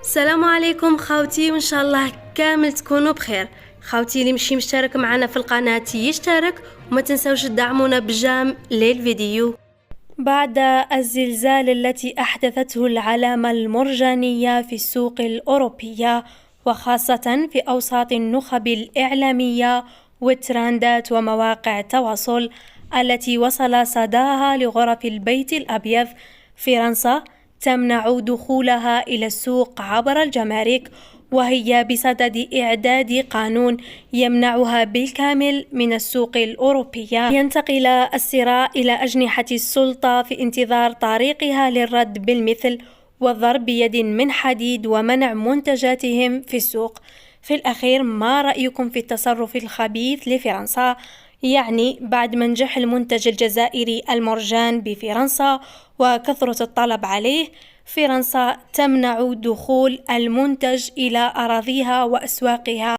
السلام عليكم خاوتي، وان شاء الله كامل تكونوا بخير. خاوتي اللي مشي مشترك معنا في القناة يشترك، وما تنسوش تدعمونا بجام للفيديو. بعد الزلزال التي أحدثته العلامة المرجانية في السوق الأوروبية، وخاصة في أوساط النخب الإعلامية والترندات ومواقع التواصل التي وصل صداها لغرف البيت الأبيض، فرنسا تمنع دخولها إلى السوق عبر الجمارك، وهي بصدد إعداد قانون يمنعها بالكامل من السوق الأوروبية. ينتقل الصراع إلى أجنحة السلطة في انتظار طريقها للرد بالمثل والضرب بيد من حديد ومنع منتجاتهم في السوق. في الأخير، ما رأيكم في التصرف الخبيث لفرنسا؟ يعني بعد ما نجح المنتج الجزائري المرجان بفرنسا وكثرة الطلب عليه، فرنسا تمنع دخول المنتج إلى أراضيها وأسواقها.